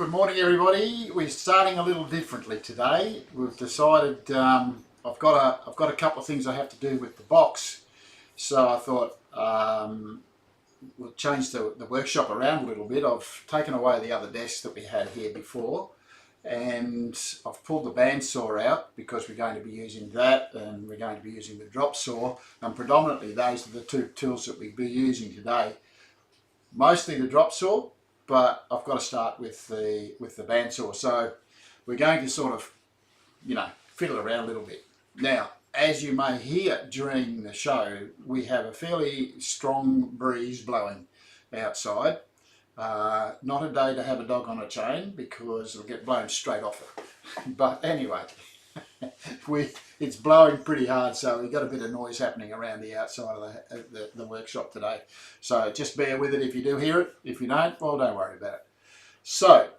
Good morning, everybody. We're starting a little differently today. We've decided I've got a couple of things I have to do with the box, so I thought we'll change the workshop around a little bit. I've taken away the other desk that we had here before, and I've pulled the bandsaw out because we're going to be using that, and we're going to be using the drop saw, and predominantly those are the two tools that we'll be using today. Mostly the drop saw, but I've got to start with the bandsaw. So we're going to sort of, fiddle around a little bit. Now, as you may hear during the show, we have a fairly strong breeze blowing outside. Not a day to have a dog on a chain because it'll get blown straight off it. But anyway, it's blowing pretty hard, so we've got a bit of noise happening around the outside of the workshop today. So just bear with it if you do hear it. If you don't, well, don't worry about it. So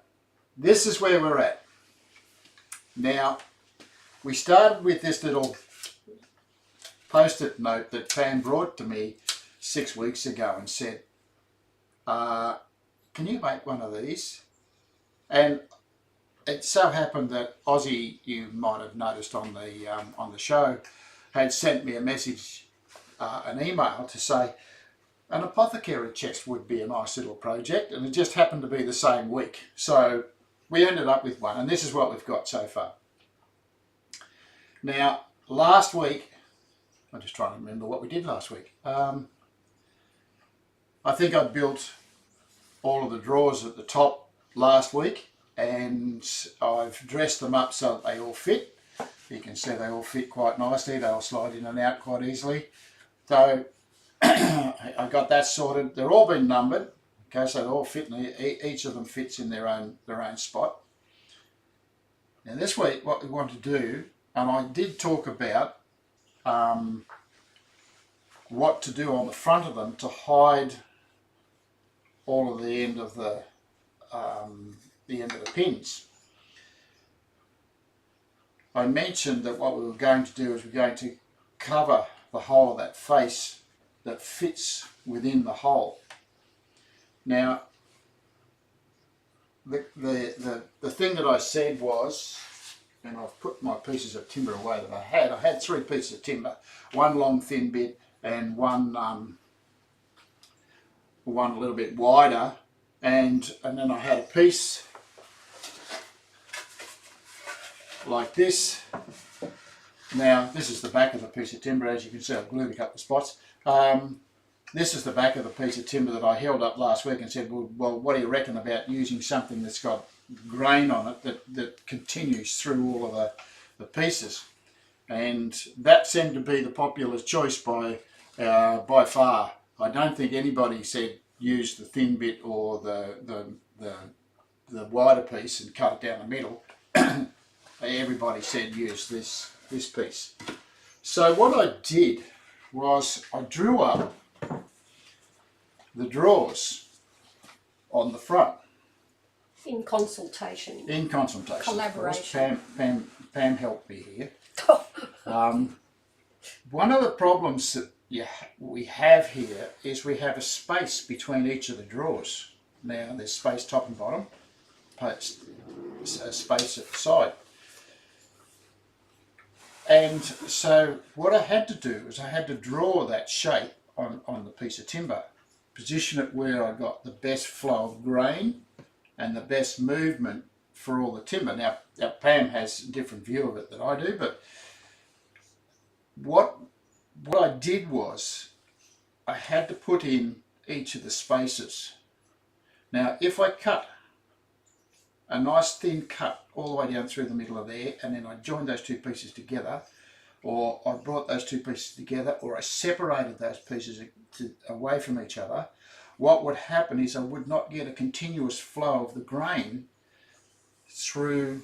this is where we're at. Now, we started with this little post-it note that Pam brought to me 6 weeks ago and said, can you make one of these? And it so happened that Ozzy, you might have noticed on the show, had sent me a message, an email to say an apothecary chest would be a nice little project, and it just happened to be the same week. So we ended up with one, and this is what we've got so far. Now, last week, I'm just trying to remember what we did last week. I think I built all of the drawers at the top last week, and I've dressed them up so that they all fit. You can see they all fit quite nicely. They'll slide in and out quite easily. So I got that sorted. They're all been numbered. Okay, so they all fit. Each of them fits in their own spot. Now this week, what we want to do, and I did talk about what to do on the front of them to hide all of the end of the pins. I mentioned that what we were going to do is we're going to cover the whole of that face that fits within the hole. Now, the thing that I said was, and I've put my pieces of timber away that I had 3 pieces of timber, one long thin bit and one a little bit wider, and then I had a piece like this. Now this is the back of the piece of timber. As you can see, I've glued a couple of spots. This is the back of the piece of timber that I held up last week and said, well, what do you reckon about using something that's got grain on it that continues through all of the pieces? And that seemed to be the popular choice by far. I don't think anybody said use the thin bit or the wider piece and cut it down the middle. Everybody said use this piece. So what I did was I drew up the drawers on the front. In consultation. In consultation. Collaboration. Pam helped me here. One of the problems that we have here is we have a space between each of the drawers. Now there's space top and bottom, a space at the side. And so what I had to do is I had to draw that shape on the piece of timber, position it where I got the best flow of grain and the best movement for all the timber. Now Pam has a different view of it than I do, but what I did was I had to put in each of the spaces. Now if I cut a nice thin cut all the way down through the middle of there, and then I joined those 2 pieces together, or I brought those 2 pieces together, or I separated those pieces away from each other, what would happen is I would not get a continuous flow of the grain through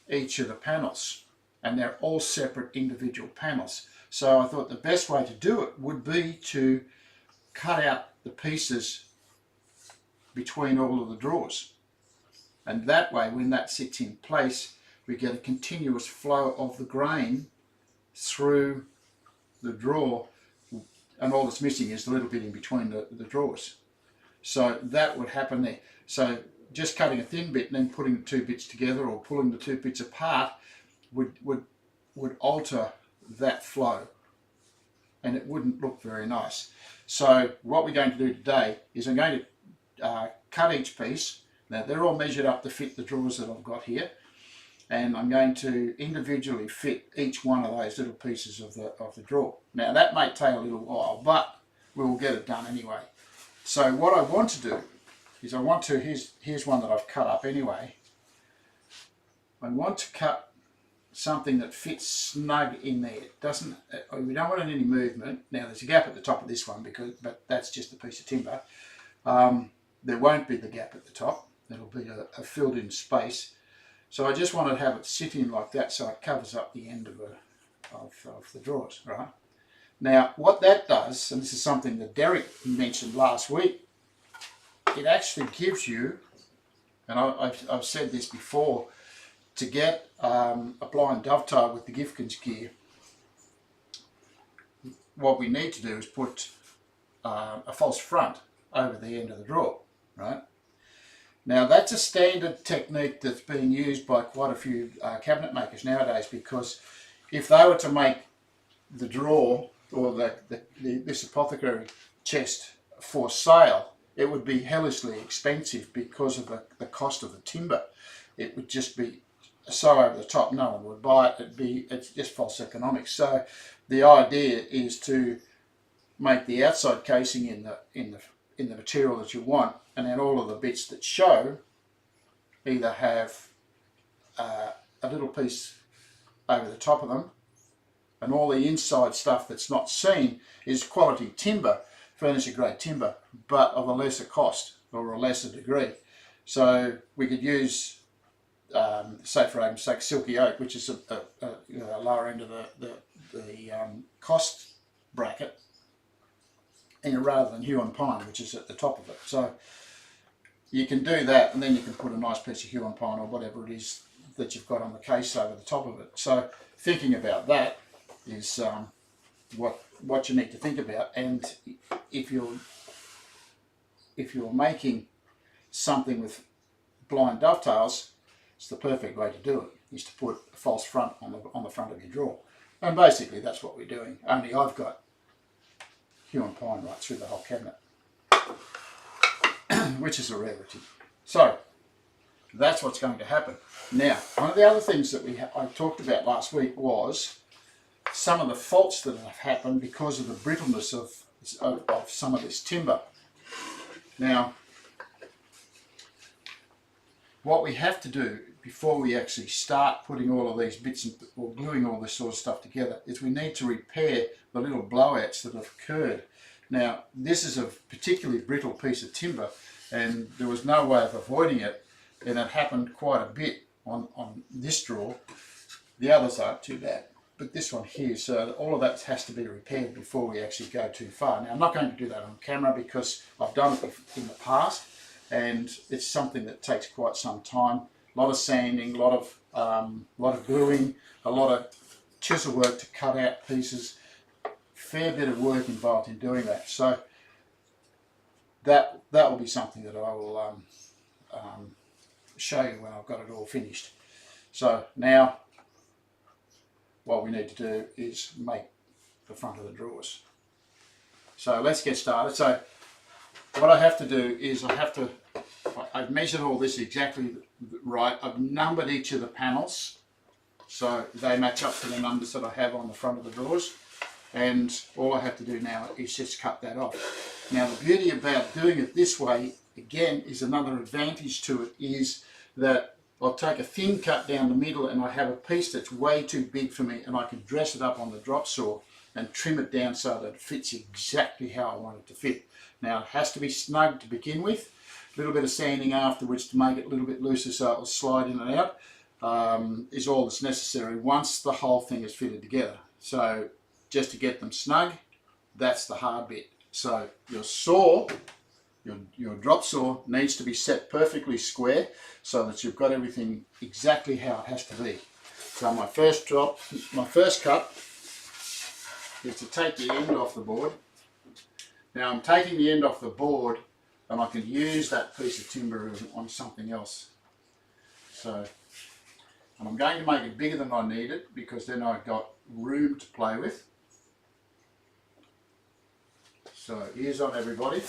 each of the panels, and they're all separate individual panels. So I thought the best way to do it would be to cut out the pieces between all of the drawers. And that way, when that sits in place, we get a continuous flow of the grain through the drawer, and all that's missing is the little bit in between the drawers. So that would happen there. So just cutting a thin bit and then putting the two bits together or pulling the two bits apart would alter that flow, and it wouldn't look very nice. So what we're going to do today is I'm going to cut each piece. Now they're all measured up to fit the drawers that I've got here, and I'm going to individually fit each one of those little pieces of the drawer. Now that may take a little while, but we'll get it done anyway. So what I want to do is here's one that I've cut up anyway. I want to cut something that fits snug in there. It doesn't, we don't want any movement. Now there's a gap at the top of this one, but that's just a piece of timber. There won't be the gap at the top. It'll be a filled in space. So I just want to have it sit in like that so it covers up the end of the drawers, right? Now what that does, and this is something that Derek mentioned last week, it actually gives you, and I've said this before, to get a blind dovetail with the Gifkins gear, what we need to do is put a false front over the end of the drawer, right? Now that's a standard technique that's being used by quite a few cabinet makers nowadays, because if they were to make the drawer or this apothecary chest for sale, it would be hellishly expensive because of the cost of the timber. It would just be so over the top, no one would buy it. It's just false economics. So the idea is to make the outside casing in the material that you want, and then all of the bits that show either have a little piece over the top of them, and all the inside stuff that's not seen is quality timber, furniture grade timber, but of a lesser cost or a lesser degree. So we could use, say for argument's sake, silky oak, which is a lower end of the cost bracket, rather than Huon Pine, which is at the top of it. So you can do that, and then you can put a nice piece of Huon Pine or whatever it is that you've got on the case over the top of it. So thinking about that is what you need to think about. And if you're making something with blind dovetails, it's the perfect way to do it, is to put a false front on the front of your drawer. And basically that's what we're doing, only I've got Huon Pine right through the whole cabinet, which is a rarity. So that's what's going to happen. Now, one of the other things that I talked about last week was some of the faults that have happened because of the brittleness of some of this timber. Now, what we have to do before we actually start putting all of these bits or gluing all this sort of stuff together is we need to repair the little blowouts that have occurred. Now, this is a particularly brittle piece of timber, and there was no way of avoiding it, and it happened quite a bit on this drawer. The others aren't too bad, but this one here, so all of that has to be repaired before we actually go too far. Now, I'm not going to do that on camera because I've done it in the past, and it's something that takes quite some time. A lot of sanding, a lot of gluing, a lot of chisel work to cut out pieces. Fair bit of work involved in doing that. So that will be something that I will show you when I've got it all finished. So now what we need to do is make the front of the drawers. So let's get started. So what I have to do is I've measured all this exactly right. I've numbered each of the panels so they match up to the numbers that I have on the front of the drawers, and all I have to do now is just cut that off. Now the beauty about doing it this way, again, is another advantage to it, is that I'll take a thin cut down the middle and I have a piece that's way too big for me, and I can dress it up on the drop saw and trim it down so that it fits exactly how I want it to fit. Now it has to be snug to begin with, a little bit of sanding afterwards to make it a little bit looser so it will slide in and out is all that's necessary once the whole thing is fitted together. So just to get them snug, that's the hard bit. So your saw, your drop saw needs to be set perfectly square so that you've got everything exactly how it has to be. So my first cut is to take the end off the board. Now I'm taking the end off the board and I can use that piece of timber on something else. So, and I'm going to make it bigger than I need it, because then I've got room to play with. So ears on, everybody.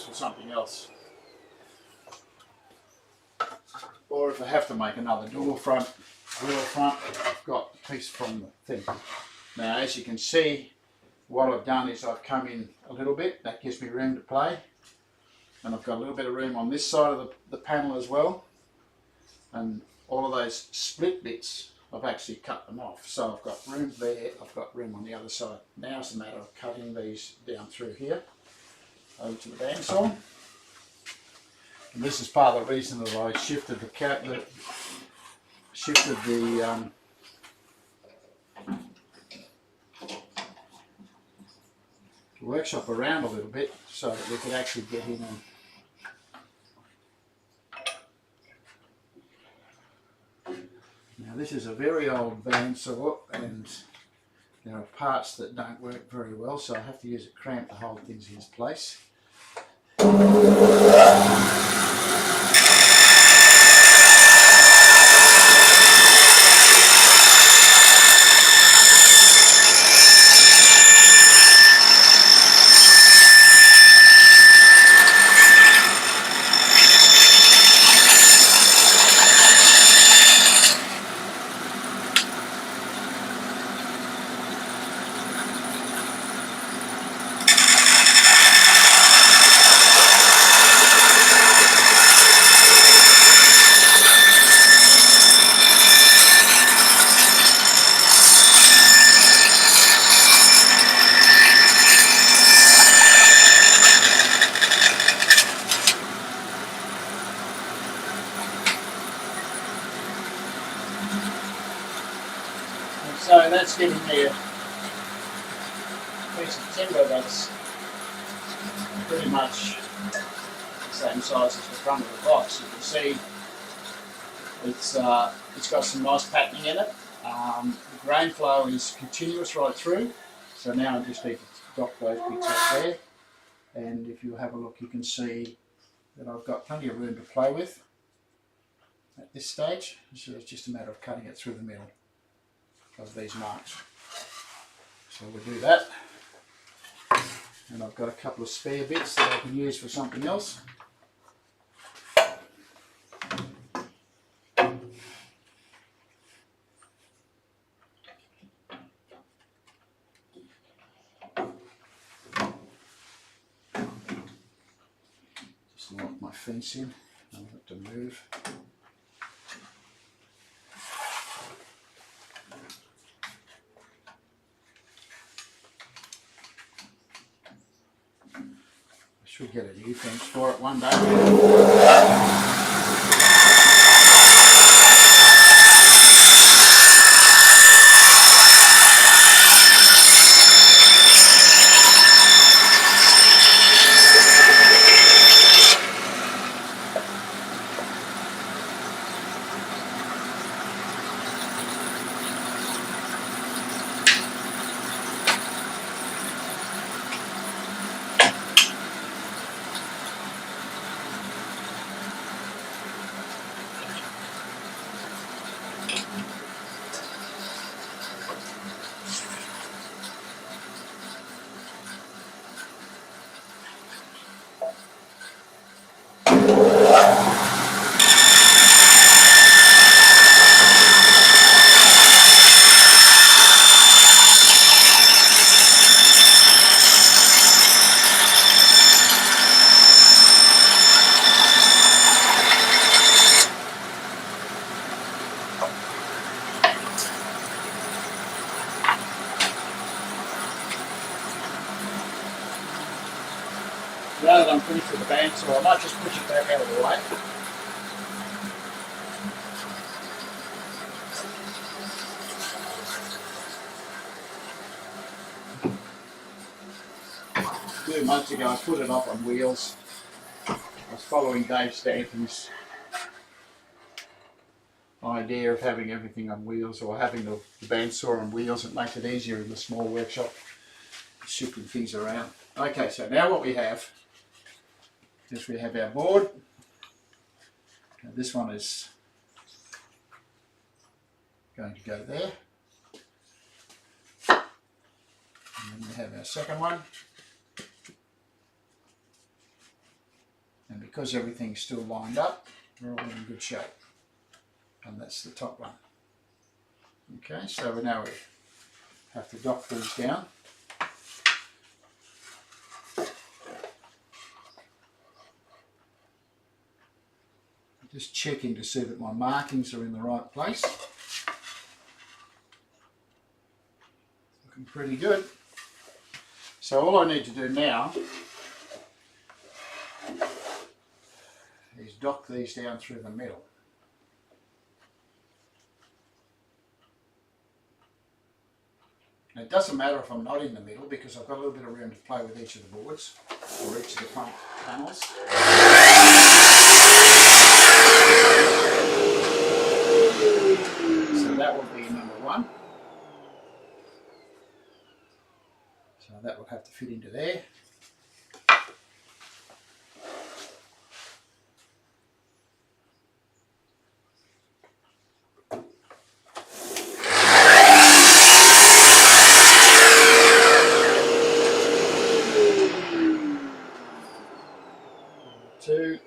For something else, or if I have to make another door front, I've got a piece from the thing. Now, as you can see, what I've done is I've come in a little bit. That gives me room to play, and I've got a little bit of room on this side of the panel as well, and all of those split bits I've actually cut them off, so I've got room there, I've got room on the other side. Now it's a matter of cutting these down through here over to the bandsaw. And this is part of the reason that I shifted the workshop around a little bit, so that we could actually get in and... Now this is a very old bandsaw, and there are parts that don't work very well, so I have to use a cramp to hold things in place. So that's giving me a piece of timber that's pretty much the same size as the front of the box. You can see it's got some nice patterning in it. The grain flow is continuous right through, so now I just need to drop those bits up there, and if you have a look you can see that I've got plenty of room to play with at this stage, so it's just a matter of cutting it through the middle of these marks. So we'll do that, and I've got a couple of spare bits that I can use for something else. Just lock my fence in, I don't have to move. Should get a new fence for it one day. Now that I'm finished with the bandsaw, I might just push it back out of the way. months ago I put it up on wheels. I was following Dave Stanton's idea of having everything on wheels, or having the bandsaw on wheels. It makes it easier in the small workshop, shifting things around. Okay, so now what we have is we have our board. And this one is going to go there. And then we have our second one. And because everything's still lined up, we're all in good shape. And that's the top one. Okay, so now we have to dock these down. Just checking to see that my markings are in the right place. Looking pretty good. So all I need to do now is dock these down through the middle. Now, it doesn't matter if I'm not in the middle, because I've got a little bit of room to play with each of the boards, or each of the front panels. So that will be number one. So that will have to fit into there. Two,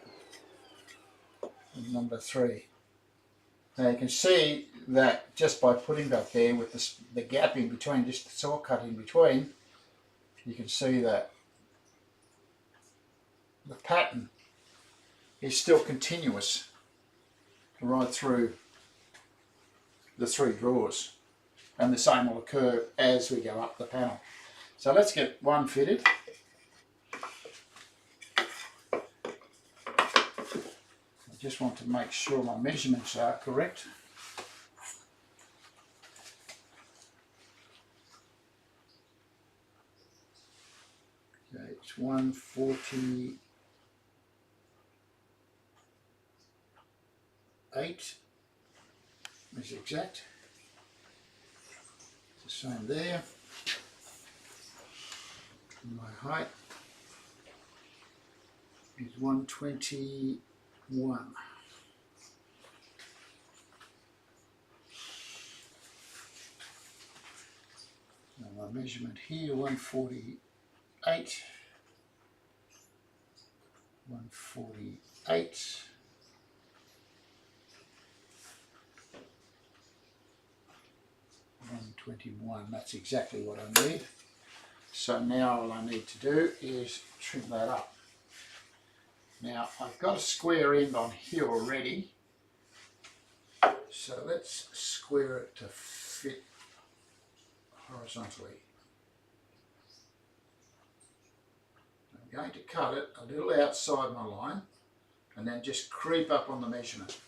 and number three. Now you can see that just by putting that there with the gap in between, just the saw cut in between, you can see that the pattern is still continuous right through the three drawers, and the same will occur as we go up the panel. So let's get one fitted. I just want to make sure my measurements are correct. Okay, it's 148 is exact. It's the same there. And my height is 121. And my measurement here, 148. 148. 121. That's exactly what I need. So now all I need to do is trim that up. Now I've got a square end on here already, so let's square it to fit horizontally. I'm going to cut it a little outside my line and then just creep up on the measurement.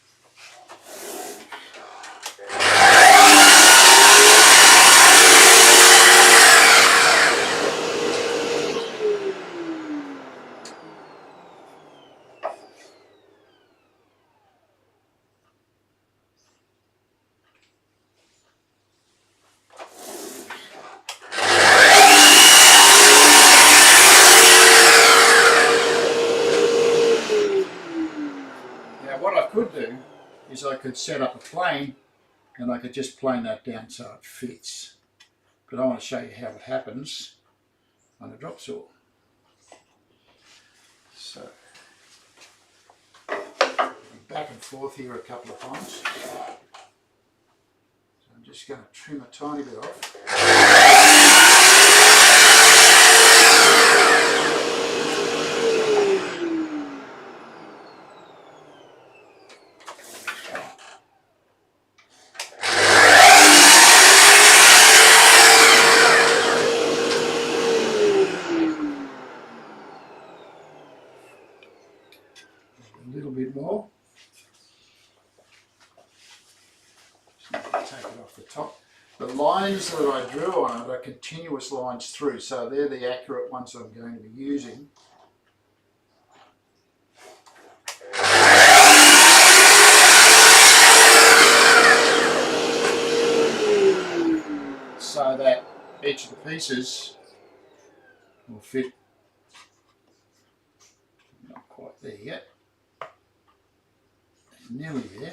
Could do is I could set up a plane and I could just plane that down so it fits. But I want to show you how it happens on a drop saw. So back and forth here a couple of times. So I'm just going to trim a tiny bit off. A little bit more. Just take it off the top. The lines that I drew on it are continuous lines through, so they're the accurate ones I'm going to be using. So that each of the pieces will fit. Not quite there yet. Nearly there.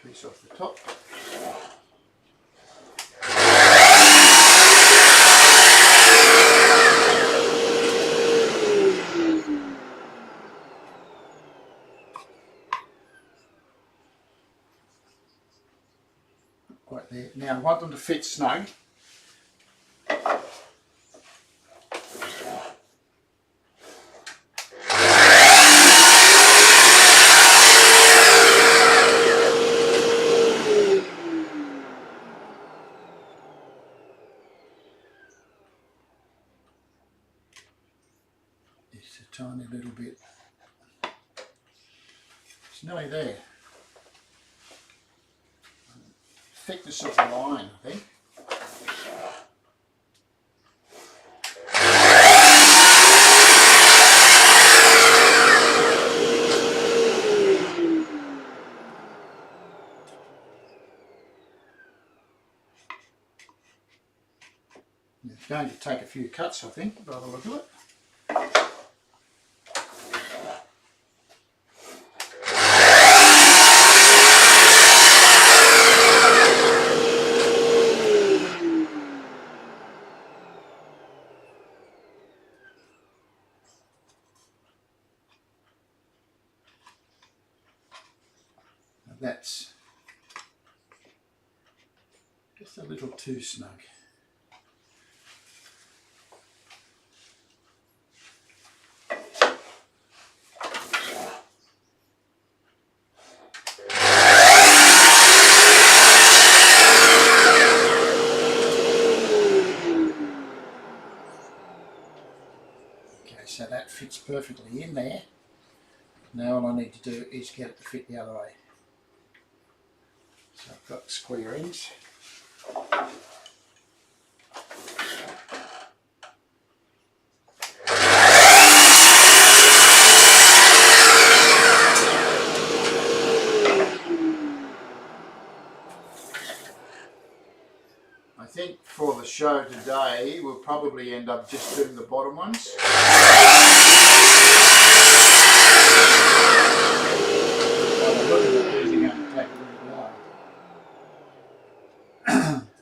Piece off the top. Quite there. Now I want them to fit snug. Just a tiny little bit. It's nearly there. Thickness of the line, I think. It's going to take a few cuts, I think, by the look of it. That's just a little too snug. Okay, so that fits perfectly in there. Now all I need to do is get it to fit the other way. So I've got the square ends. I think for the show today we'll probably end up just doing the bottom ones.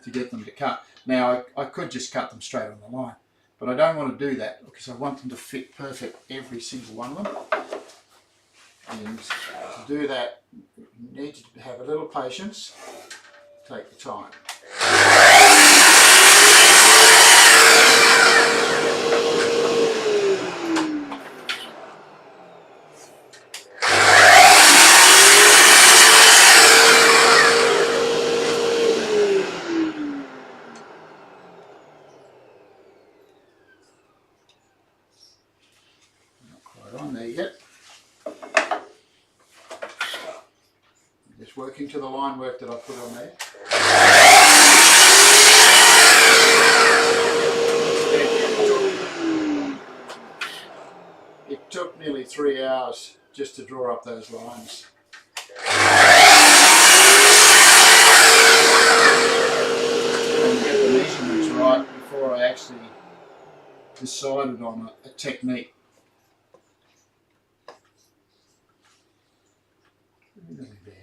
To get them to cut. Now I could just cut them straight on the line, but I don't want to do that because I want them to fit perfect, every single one of them. And to do that you need to have a little patience, take your time. Just working to the line work that I put on there. It took nearly 3 hours just to draw up those lines. And get the measurements right before I actually decided on a technique. Nearly there.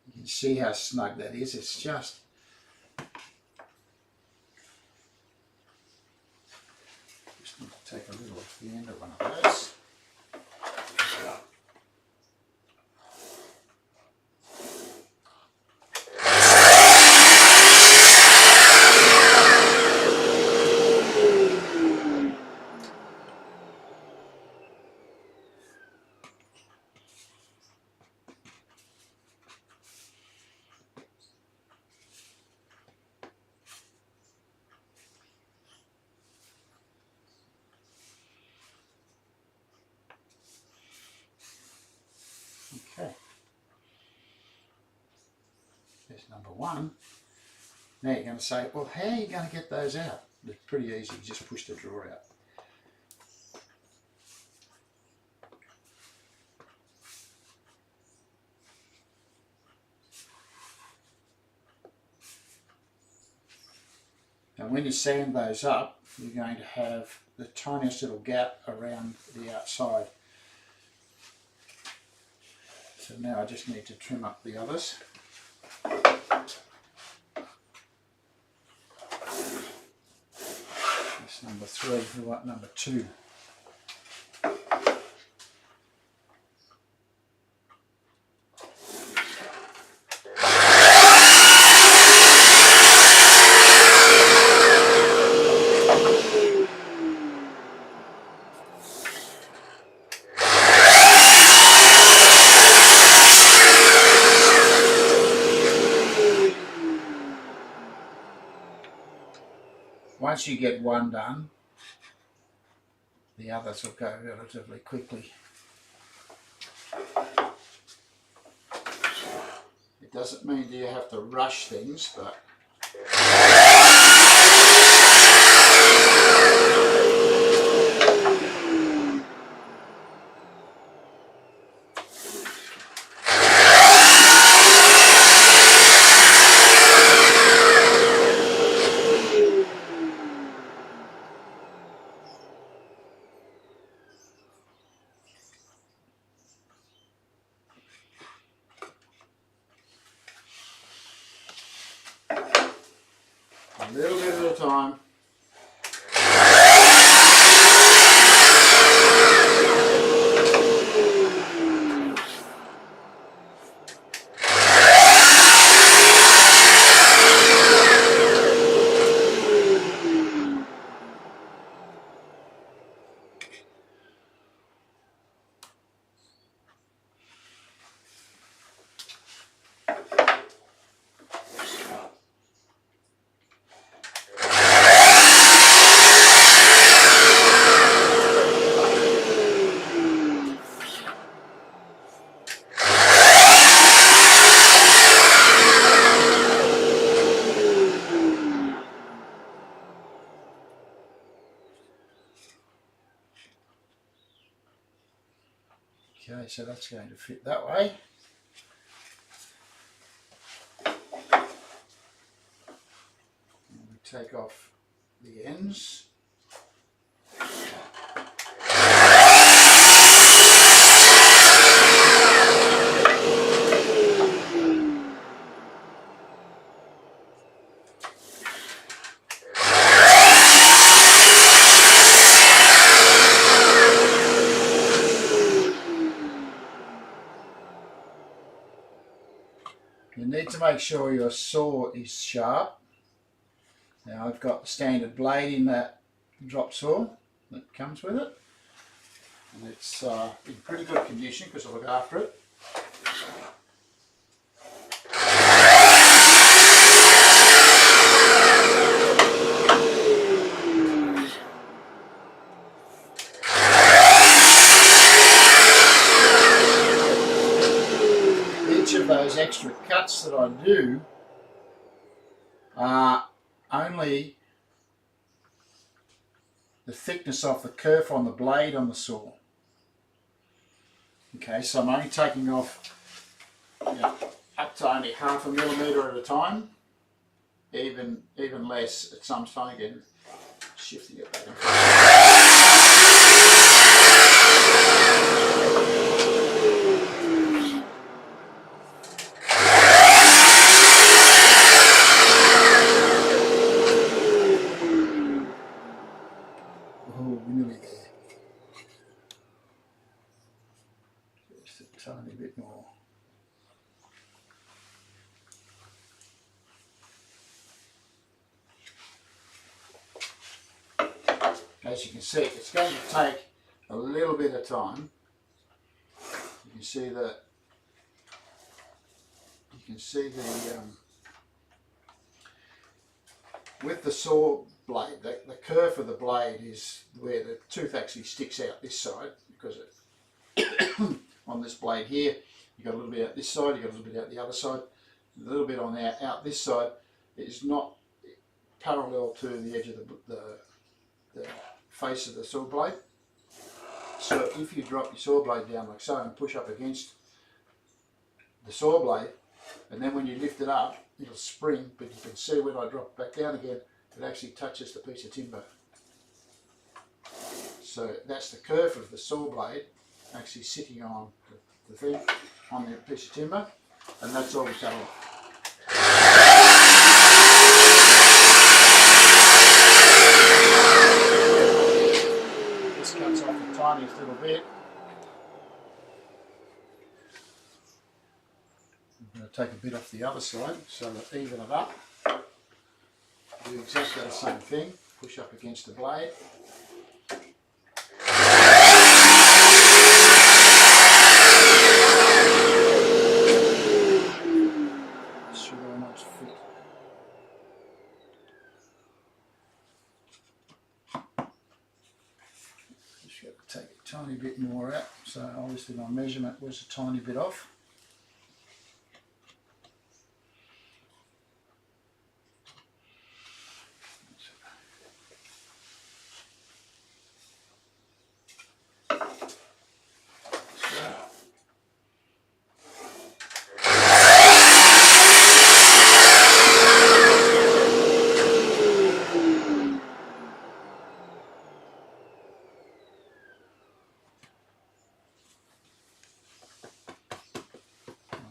You can see how snug that is. It's just towards the end of one of those. Okay, there's number one. Now you're going to say, well, how are you going to get those out? It's pretty easy, you just push the drawer out. And when you sand those up, you're going to have the tiniest little gap around the outside. So now I just need to trim up the others. That's number 3, we want number 2. Once you get one done, the others will go relatively quickly. It doesn't mean that you have to rush things, but a little bit at a time. Okay, so that's going to fit that way. And we take off the ends. You need to make sure your saw is sharp. Now I've got the standard blade in that drop saw that comes with it, and it's in pretty good condition because I look after it. Those extra cuts that I do are only the thickness of the kerf on the blade on the saw. Okay, so I'm only taking off, you know, up to only 0.5 millimetre at a time, even less at some time. Again, shifting it back and forth. Oh, nearly there. tiny bit more. As you can see, it's going to take a little bit of time. You can see the with the saw blade, the curve of the blade is where the tooth actually sticks out this side, because it on this blade here, you've got a little bit out this side, you've got a little bit out the other side. A little bit on out this side is not parallel to the edge of the face of the saw blade. So if you drop your saw blade down like so and push up against the saw blade, and then when you lift it up, it'll spring, but you can see when I drop it back down again, it actually touches the piece of timber. So that's the curve of the saw blade actually sitting on the thing, on the piece of timber, and that's all we cut off. This cuts off the tiniest little bit. I'm going to take a bit off the other side so that even it up. Do exactly the same thing, push up against the blade. Should almost fit. Just got to take a tiny bit more out, so obviously my measurement was a tiny bit off.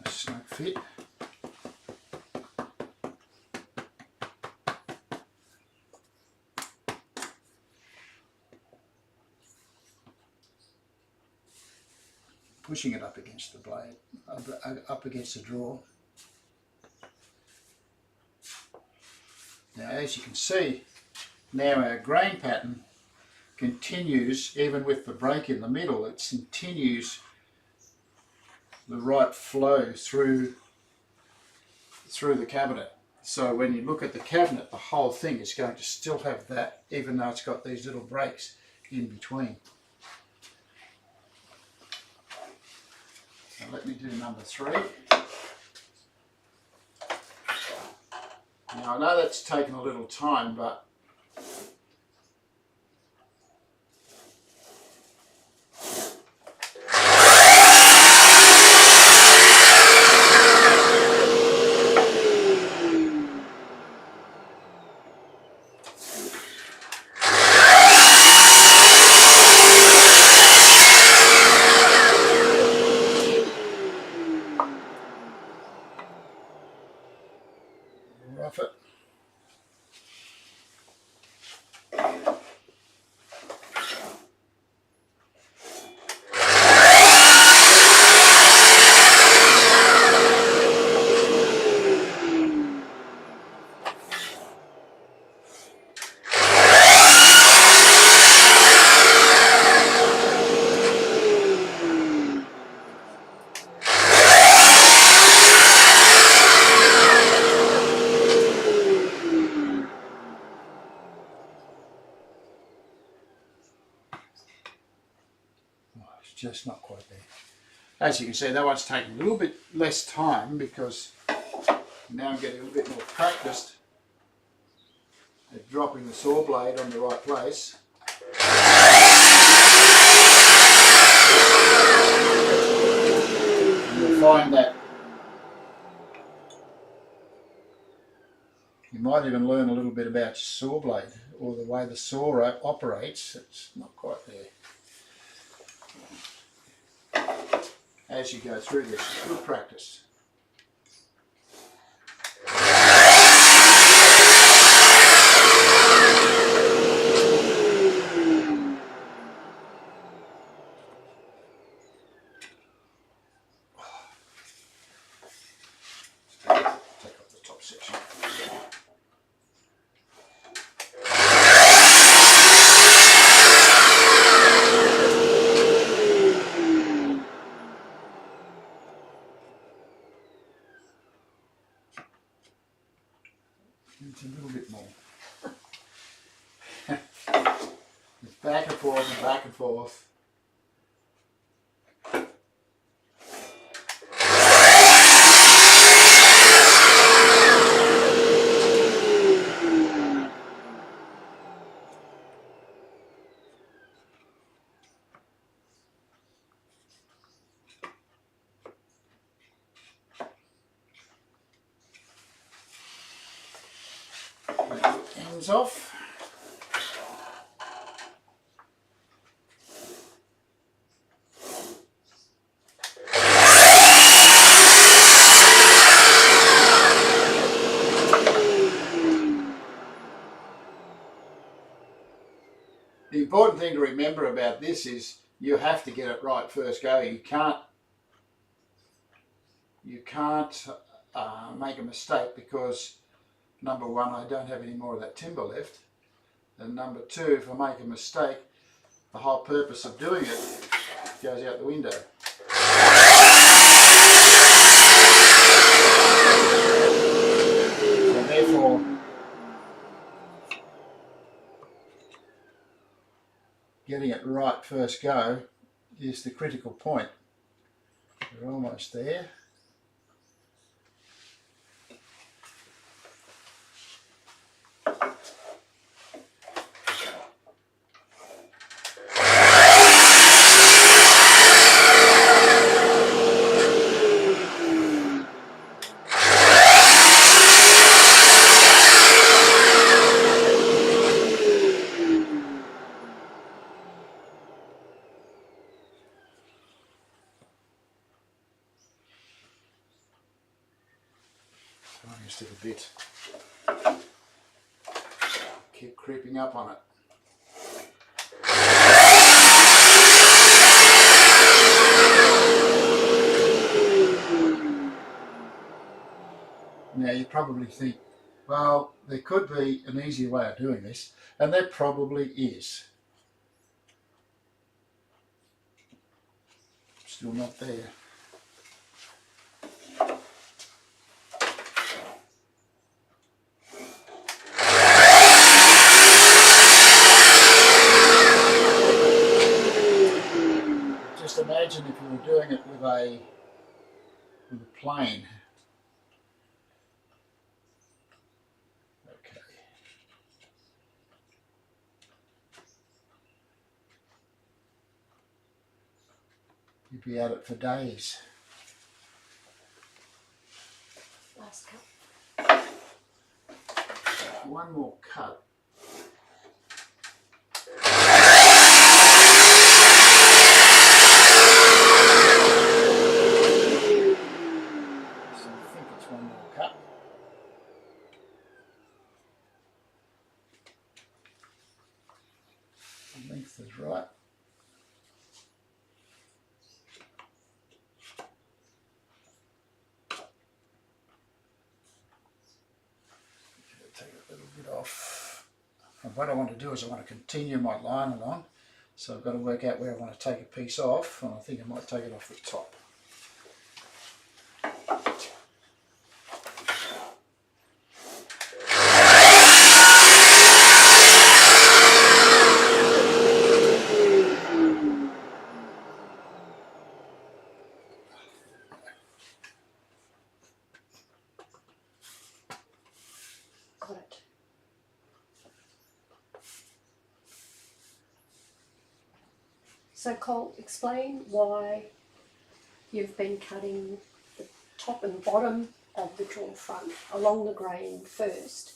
Snug fit. Pushing it up against the blade, up against the drawer. Now as you can see, now our grain pattern continues, even with the break in the middle, it continues the right flow through the cabinet. So when you look at the cabinet, the whole thing is going to still have that, even though it's got these little breaks in between. Now let me do number 3. Now I know that's taken a little time, but rough it. Just not quite there. As you can see, that one's taking a little bit less time because now I'm getting a little bit more practiced at dropping the saw blade on the right place. And you'll find that you might even learn a little bit about your saw blade or the way the saw operates. It's not quite there. As you go through this, good practice. It's a little bit more. It's back and forth and back and forth. Ends off. The important thing to remember about this is you have to get it right first go. You can't make a mistake, because number one, I don't have any more of that timber left, and number two, if I make a mistake, the whole purpose of doing it goes out the window. So therefore, getting it right first go is the critical point. We're almost there. Just a bit. Keep creeping up on it. Now you probably think, well, there could be an easier way of doing this, and there probably is. Still not there. Just imagine if you were doing it with a plane. Okay. You'd be at it for days. Last cut. One more cut. Length is right. Take a little bit off. And what I want to do is I want to continue my line along, so I've got to work out where I want to take a piece off, and I think I might take it off the top. So Cole, explain why you've been cutting the top and bottom of the drawn front along the grain first,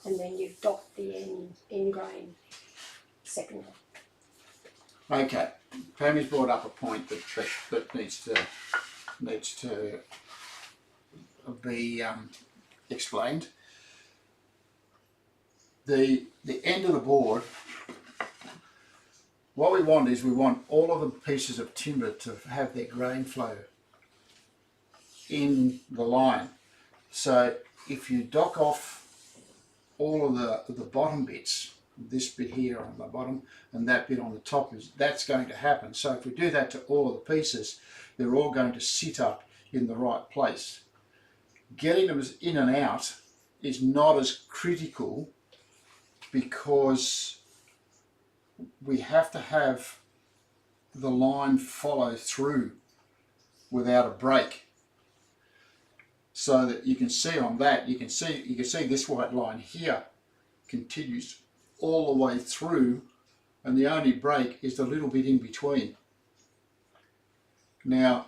and then you've docked the end grain secondly. Okay, Pammy's brought up a point that needs to be explained. The end of the board, what we want is we want all of the pieces of timber to have their grain flow in the line. So if you dock off all of the bottom bits, this bit here on the bottom and that bit on the top, that's going to happen. So if we do that to all of the pieces, they're all going to sit up in the right place. Getting them in and out is not as critical because we have to have the line follow through without a break. So that you can see on that, you can see this white line here continues all the way through, and the only break is the little bit in between. Now,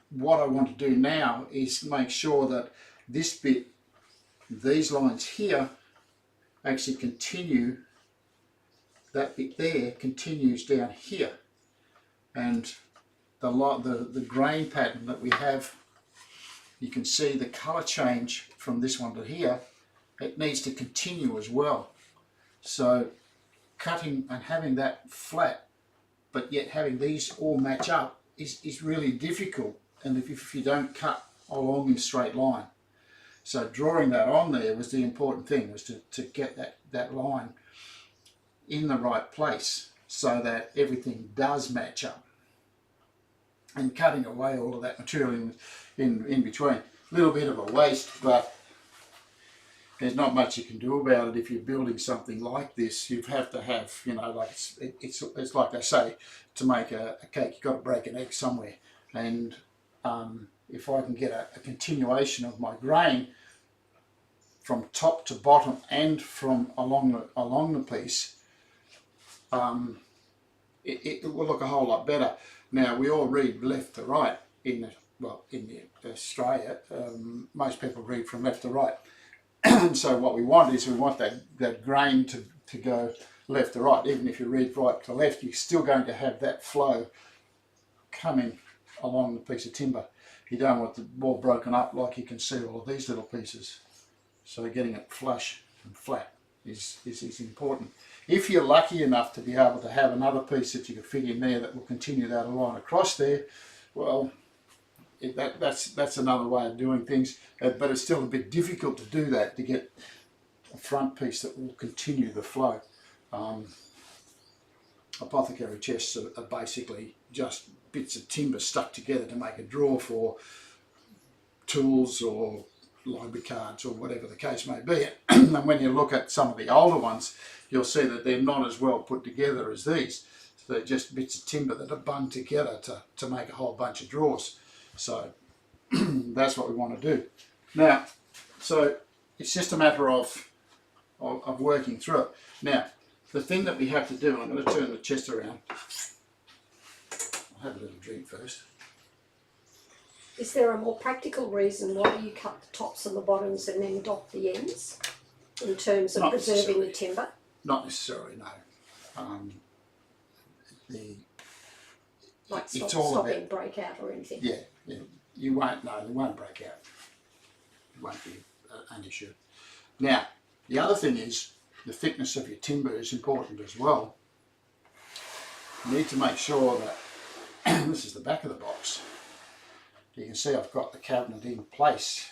what I want to do now is make sure that this bit, these lines here, actually continue, that bit there continues down here, and the grain pattern that we have, you can see the colour change from this one to here. It needs to continue as well. So cutting and having that flat, but yet having these all match up is really difficult, and if you don't cut along in a straight line. So drawing that on there was the important thing, was to get that line in the right place so that everything does match up. And cutting away all of that material in between. A little bit of a waste, but there's not much you can do about it. If you're building something like this, you have to have, you know, like it's like they say, to make a cake, you've got to break an egg somewhere. And if I can get a continuation of my grain from top to bottom and from along the piece, it will look a whole lot better. Now, we all read left to right in Australia. Most people read from left to right. And so what we want is that grain to go left to right. Even if you read right to left, you're still going to have that flow coming along the piece of timber. You don't want the wall broken up like you can see all of these little pieces. So getting it flush and flat is important. If you're lucky enough to be able to have another piece that you can fit in there that will continue that line across there, well, that's another way of doing things, but it's still a bit difficult to do that, to get a front piece that will continue the flow. Apothecary chests are basically just bits of timber stuck together to make a drawer for tools or library cards or whatever the case may be. And when you look at some of the older ones, you'll see that they're not as well put together as these. So they're just bits of timber that are bunged together to make a whole bunch of drawers. So that's what we want to do. Now, so it's just a matter of working through it. Now, the thing that we have to do, I'm going to turn the chest around. I'll have a little drink first. Is there a more practical reason why you cut the tops and the bottoms and then dot the ends in terms of preserving the timber? Not necessarily, no. Like it's all stopping about breakout or anything? Yeah, you won't know, they won't break out. It won't be an issue. Now, the other thing is the thickness of your timber is important as well. You need to make sure that, this is the back of the box. You can see I've got the cabinet in place.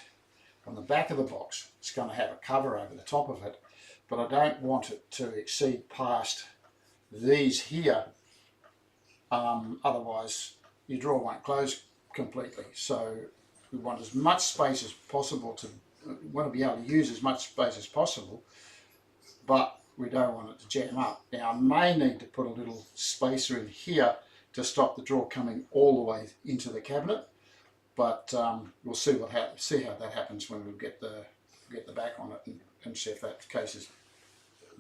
On the back of the box, it's going to have a cover over the top of it, but I don't want it to exceed past these here, otherwise your drawer won't close completely. So we want as much space as possible we want to be able to use as much space as possible, but we don't want it to jam up. Now I may need to put a little spacer in here to stop the drawer coming all the way into the cabinet. But we'll see see how that happens when we get the back on it and see if that case is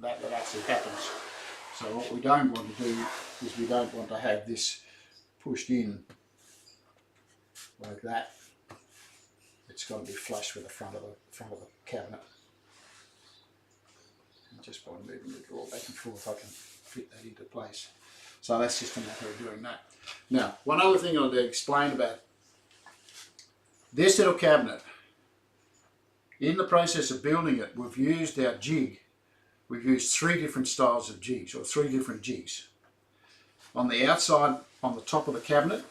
that actually happens. So what we don't want to do is we don't want to have this pushed in like that. It's got to be flush with the front of the cabinet. And just by moving the drawer back and forth, I can fit that into place. So that's just a matter of doing that. Now, one other thing I'll explain about this little cabinet. In the process of building it, we've used our jig. We've used 3 different styles of jigs, or 3 different jigs. On the outside, on the top of the cabinet,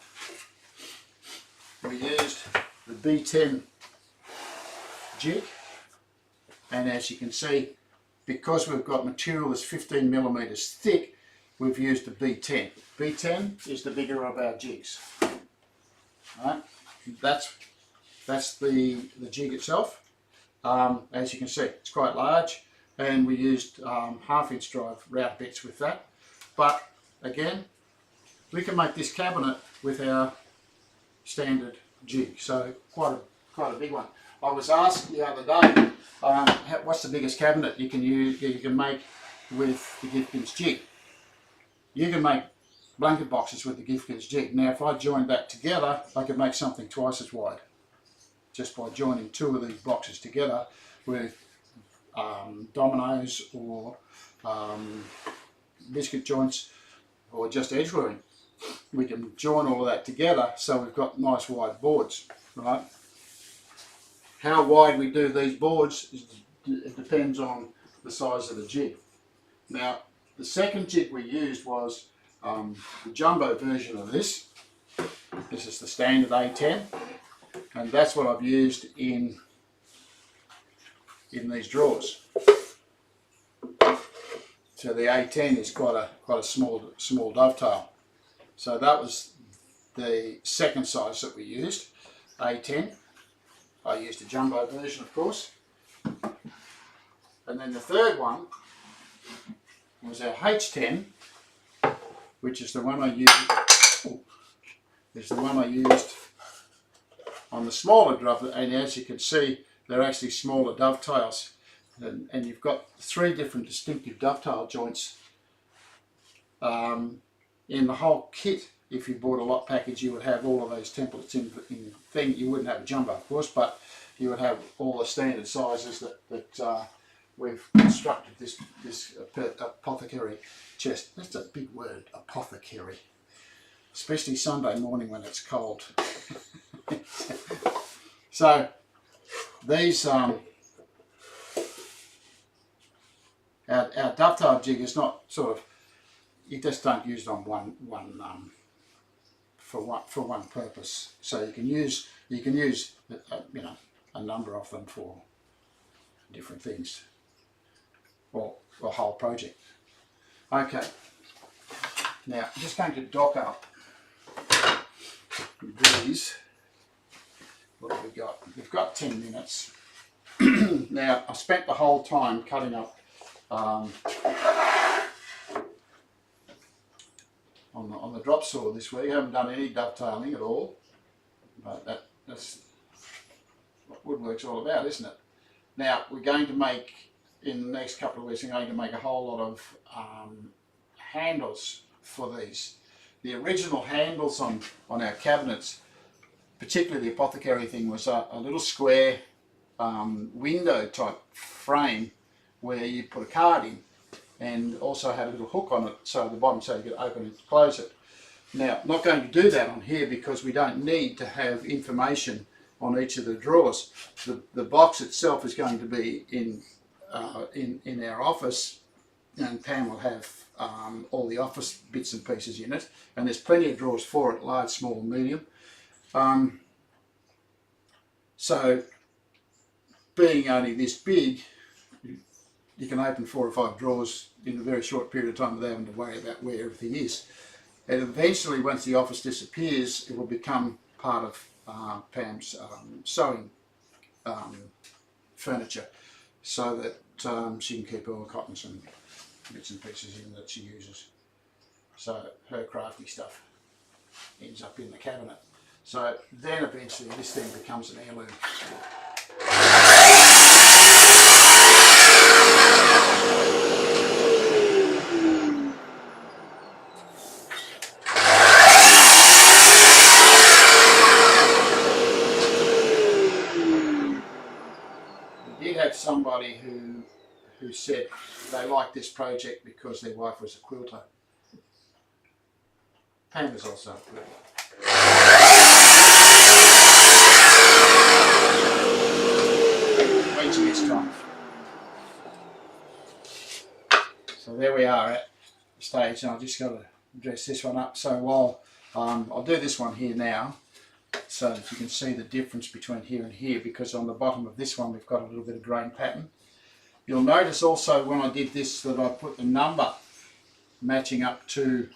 we used the B10 jig, and as you can see, because we've got material that's 15 millimeters thick, we've used the B10. B10 is the bigger of our jigs. All right? That's the jig itself. As you can see, it's quite large, and we used 1/2-inch drive route bits with that. But again, we can make this cabinet with our standard jig, so quite a big one. I was asked the other day, what's the biggest cabinet you can make with the Gifkins jig? You can make blanket boxes with the Gifkins jig. Now, if I joined that together, I could make something twice as wide, just by joining 2 of these boxes together with dominoes or biscuit joints or just edge gluing. We can join all of that together so we've got nice wide boards, right? How wide we do these boards, it depends on the size of the jig. Now, the second jig we used was the jumbo version of this. This is the standard A10, and that's what I've used in these drawers. So the A10 is quite a small dovetail. So that was the second size that we used, A10. I used a jumbo version, of course. And then the third one was our H10, which is the one I used on the smaller dovetail. And as you can see, they're actually smaller dovetails. And you've got 3 different distinctive dovetail joints in the whole kit. If you bought a lot package, you would have all of those templates in thing. You wouldn't have a jumbo, of course, but you would have all the standard sizes that we've constructed this apothecary chest. That's a big word, apothecary, especially Sunday morning when it's cold. So these our dovetail jig is not sort of, you just don't use it on for one purpose. So you can use you know, a number of them for different things, or a whole project. Okay, now I'm just going to dock up these. What have we got? We've got 10 minutes. Now I spent the whole time cutting up on the drop saw this week. I haven't done any dovetailing at all, but that's what woodwork's all about, isn't it? Now we're going to make, in the next couple of weeks, we're going to make a whole lot of handles for these. The original handles on our cabinets, particularly the Apothecary thing, was a little square window type frame where you put a card in, and also had a little hook on it so at the bottom so you could open and close it. Now, I'm not going to do that on here because we don't need to have information on each of the drawers. The box itself is going to be in our office, and Pam will have all the office bits and pieces in it, and there's plenty of drawers for it, large, small, medium. So being only this big, you can open 4 or 5 drawers in a very short period of time without having to worry about where everything is. And eventually, once the office disappears, it will become part of Pam's sewing furniture, so that she can keep all the cottons and bits and pieces in that she uses. So her crafty stuff ends up in the cabinet. So then eventually this thing becomes an heirloom. We did have somebody who said they liked this project because their wife was a quilter. Pam was also a quilter. When she gets time. So there we are at the stage, and I've just got to dress this one up. So while I'll do this one here now, so that you can see the difference between here and here, because on the bottom of this one we've got a little bit of grain pattern. You'll notice also when I did this that I put the number matching up to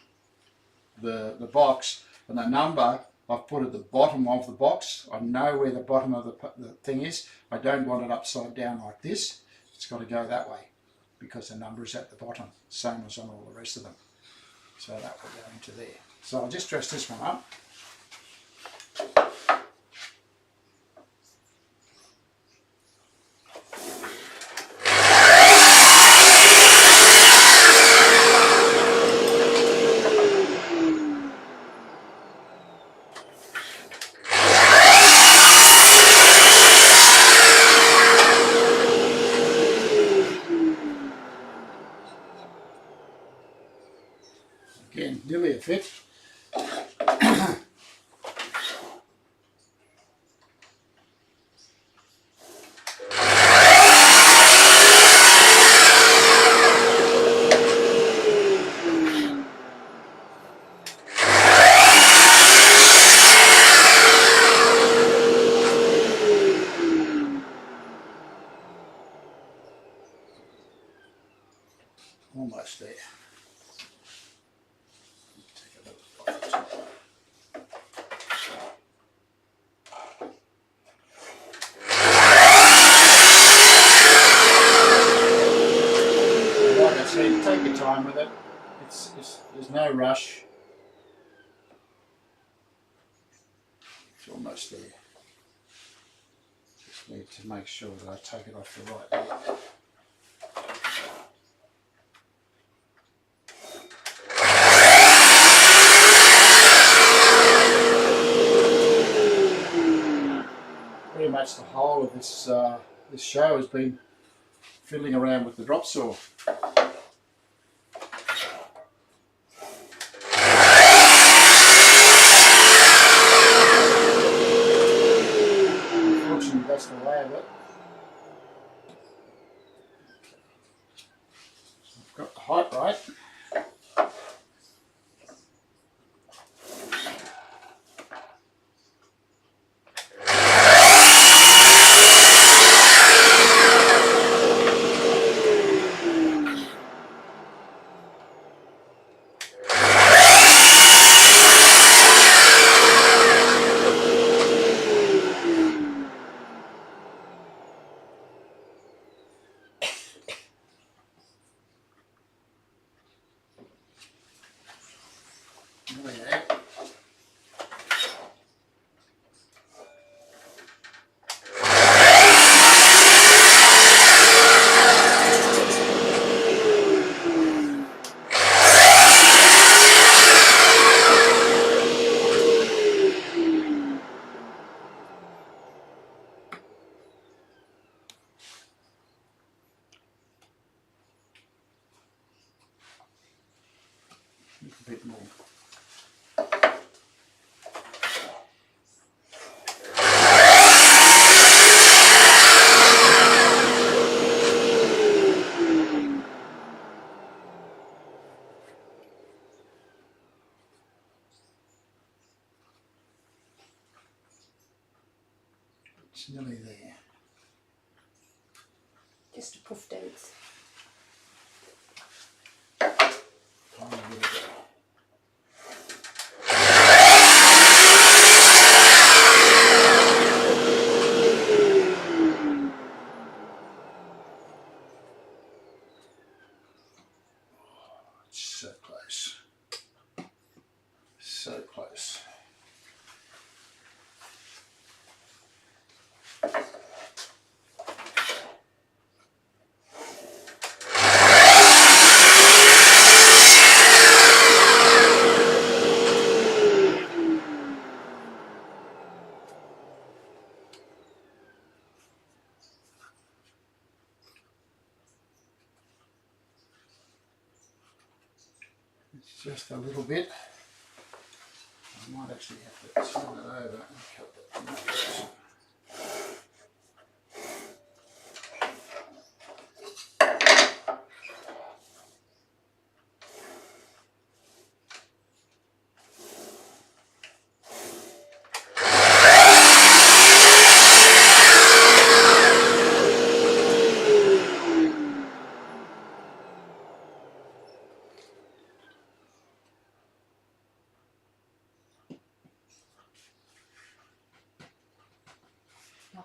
the box, and the number I've put at the bottom of the box. I know where the bottom of the thing is. I don't want it upside down like this. It's got to go that way because the number is at the bottom, same as on all the rest of them. So that will go into there. So I'll just dress this one up. Again, nearly a fit. Almost there. Take a little off the top. Like I said, take your time with it. There's no rush. It's almost there. Just need to make sure that I take it off the right way. Pretty much the whole of this this show has been fiddling around with the drop saw. Unfortunately, that's the way of it. So I've got the height right. A bit more. It's nearly there. Just a puff dance. Tiny little bit. So close. So close. It's just a little bit. I might actually have to turn it over and cut that from that direction.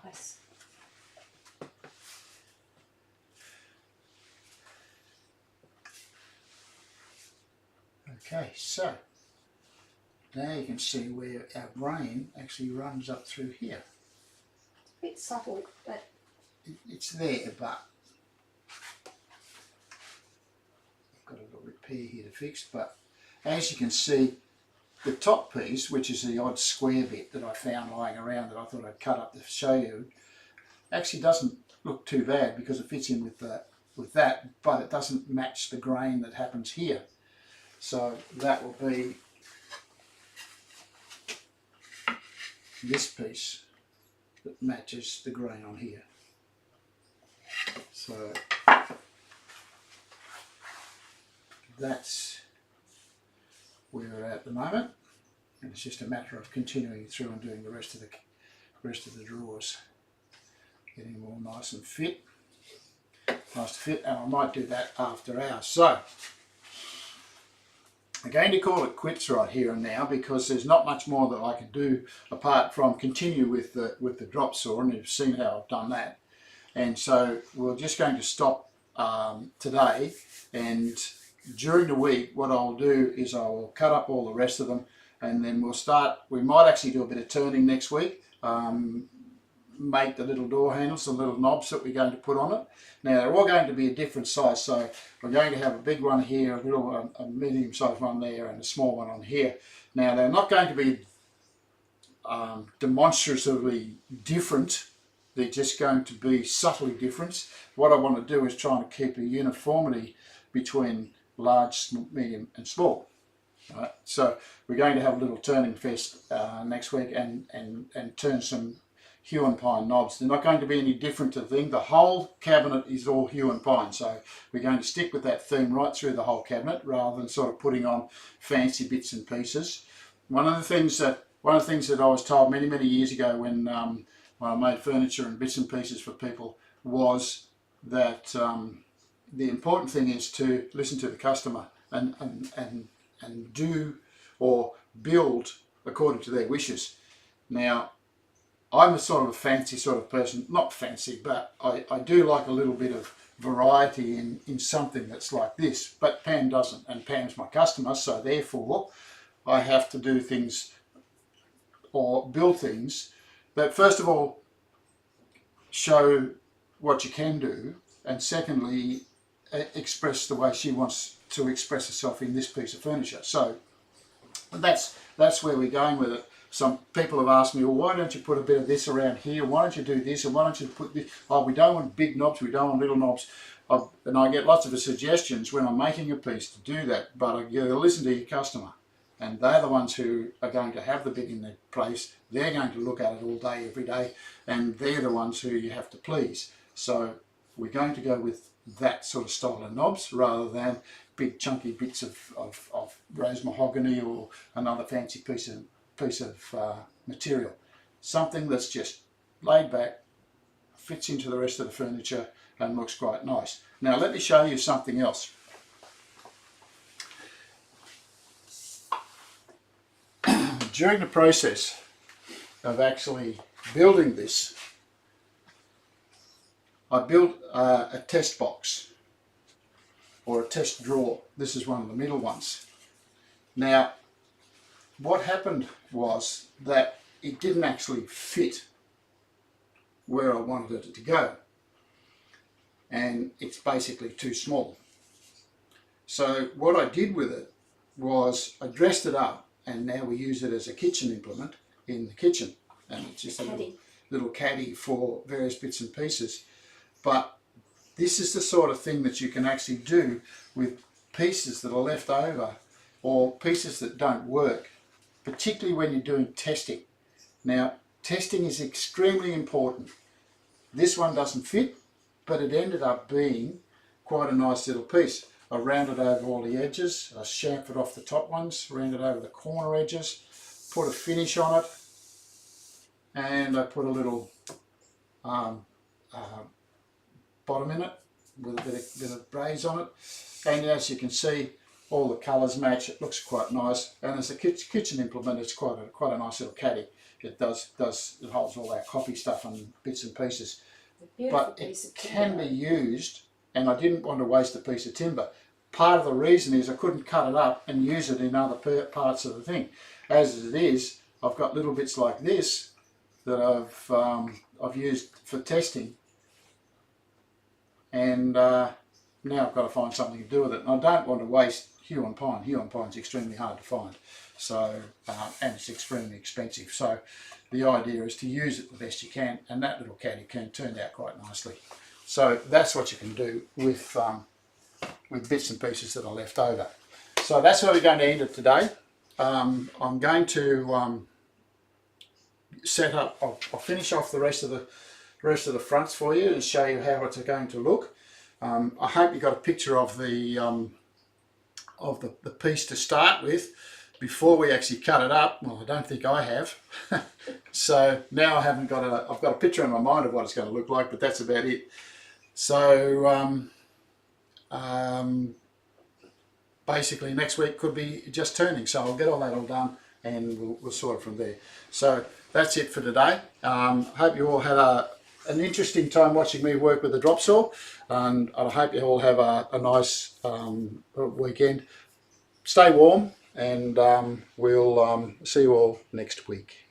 Nice. Okay, so now you can see where our grain actually runs up through here. A bit subtle, but It's there, but I've got a little repair here to fix. But as you can see, the top piece, which is the odd square bit that I found lying around that I thought I'd cut up to show you, actually doesn't look too bad because it fits in with that, but it doesn't match the grain that happens here. So that will be this piece that matches the grain on here. So that's where we're at the moment, and it's just a matter of continuing through and doing the rest of the drawers, getting them all nice and fit, nice to fit, and I might do that after hours. So I'm going to call it quits right here and now because there's not much more that I can do apart from continue with the drop saw, and you've seen how I've done that. And so we're just going to stop today, and during the week what I'll do is I'll cut up all the rest of them, and then we might actually do a bit of turning next week, make the little door handles, the little knobs that we're going to put on it. Now they're all going to be a different size, so we're going to have a big one here, a medium sized one there, and a small one on here. Now they're not going to be demonstratively different, they're just going to be subtly different. What I want to do is try and keep a uniformity between large, medium and small. Right? So we're going to have a little turning fest next week and turn some Huon Pine knobs. They're not going to be any different to the thing. The whole cabinet is all Huon Pine, so we're going to stick with that theme right through the whole cabinet rather than sort of putting on fancy bits and pieces. One of the things that I was told many years ago when I made furniture and bits and pieces for people was that the important thing is to listen to the customer and do or build according to their wishes. Now, I'm a sort of a fancy sort of person, not fancy, but I do like a little bit of variety in something that's like this, but Pam doesn't, and Pam's my customer, so therefore I have to do things or build things that first of all show what you can do, and secondly express the way she wants to express herself in this piece of furniture. So that's where we're going with it. Some people have asked me, well, why don't you put a bit of this around here? Why don't you do this? And why don't you put this? Oh, we don't want big knobs, we don't want little knobs. And I get lots of suggestions when I'm making a piece to do that, but you listen to your customer. And they're the ones who are going to have the bit in their place. They're going to look at it all day, every day, and they're the ones who you have to please. So we're going to go with that sort of style of knobs rather than big chunky bits of rose mahogany or another fancy piece of material. Something that's just laid back, fits into the rest of the furniture and looks quite nice. Now let me show you something else. During the process of actually building this, I built a test box or a test drawer. This is one of the middle ones. Now what happened was that it didn't actually fit where I wanted it to go, and it's basically too small. So what I did with it was I dressed it up, and now we use it as a kitchen implement in the kitchen, and it's just a little caddy for various bits and pieces. But this is the sort of thing that you can actually do with pieces that are left over or pieces that don't work, particularly when you're doing testing. Now, testing is extremely important. This one doesn't fit, but it ended up being quite a nice little piece. I rounded over all the edges, I chamfered off the top ones, rounded over the corner edges, put a finish on it, and I put a little bottom in it with a bit of braze on it. And as you can see, all the colours match. It looks quite nice, and as a kitchen implement, it's quite a nice little caddy. It it holds all our coffee stuff and bits and pieces. But it can be used, and I didn't want to waste a piece of timber. Part of the reason is I couldn't cut it up and use it in other parts of the thing. As it is, I've got little bits like this that I've used for testing, and now I've got to find something to do with it. And I don't want to waste Huon Pine. Huon Pine's extremely hard to find, so and it's extremely expensive. So the idea is to use it the best you can, and that little caddy can turned out quite nicely. So that's what you can do with bits and pieces that are left over. So that's where we're going to end it today. I'm going to set up. I'll finish off the rest of the fronts for you and show you how it's going to look. I hope you got a picture of the piece to start with before we actually cut it up. Well, I don't think I have. So now I've got a picture in my mind of what it's going to look like, but that's about it. So basically next week could be just turning, so I'll get all that all done and we'll sort it from there. So that's it for today. Hope you all had an interesting time watching me work with the drop saw, and I hope you all have a nice weekend. Stay warm, and we'll see you all next week.